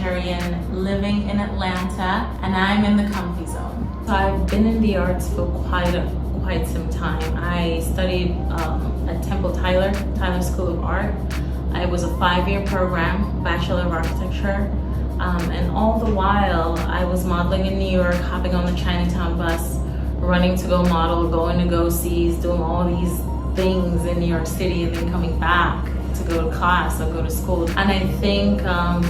Nigerian living in Atlanta, and I'm in the ComfiZone. So I've been in the arts for quite some time. I studied at Temple Tyler School of Art. It was a 5-year program, Bachelor of Architecture. And all the while, I was modeling in New York, hopping on the Chinatown bus, running to go model, going to go-sees, doing all these things in New York City, and then coming back to go to class or go to school. And I think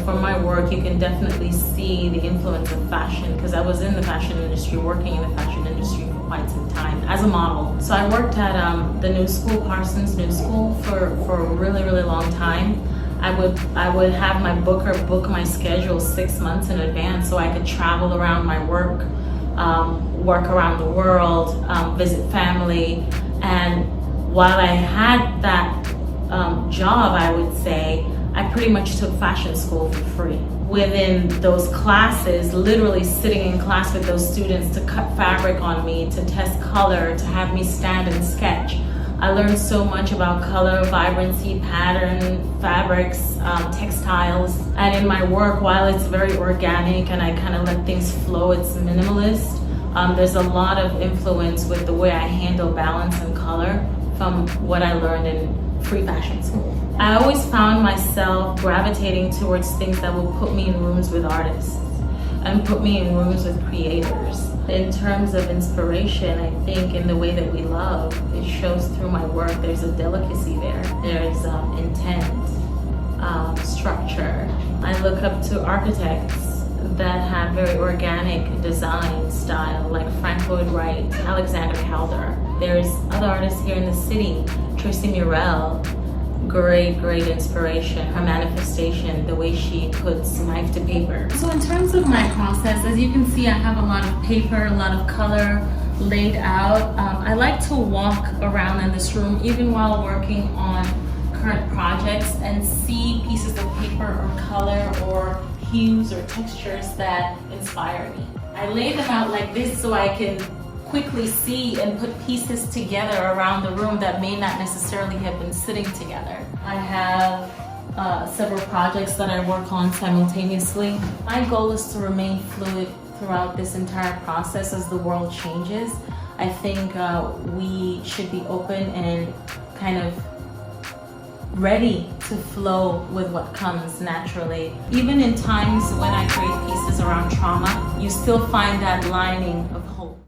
from my work, you can definitely see the influence of fashion, because I was in the fashion industry, working in the fashion industry for quite some time as a model. So I worked at the New School, Parsons New School, for a really, really long time. I would have my booker book my schedule 6 months in advance so I could travel around my work, work around the world, visit family. And while I had that job, I would say, I pretty much took fashion school for free. Within those classes, literally sitting in class with those students to cut fabric on me, to test color, to have me stand and sketch. I learned so much about color, vibrancy, pattern, fabrics, textiles. And in my work, while it's very organic and I kind of let things flow, it's minimalist, there's a lot of influence with the way I handle balance and color from what I learned in free fashion school. I always found myself gravitating towards things that will put me in rooms with artists and put me in rooms with creators. In terms of inspiration, I think in the way that we love, it shows through my work. There's a delicacy there. There's intent, structure. I look up to architects that have very organic design style, like Frank Lloyd Wright, Alexander Calder. There's other artists here in the city, Tracy Murrell, great inspiration. Her manifestation, the way she puts knife to paper. So in terms of my process, as you can see, I have a lot of paper, a lot of color laid out. I like to walk around in this room, even while working on current projects, and see pieces of paper or color or hues or textures that inspire me. I lay them out like this so I can quickly see and put pieces together around the room that may not necessarily have been sitting together. I have several projects that I work on simultaneously. My goal is to remain fluid throughout this entire process as the world changes. I think we should be open and kind of ready to flow with what comes naturally. Even in times when I create pieces around trauma, you still find that lining of hope.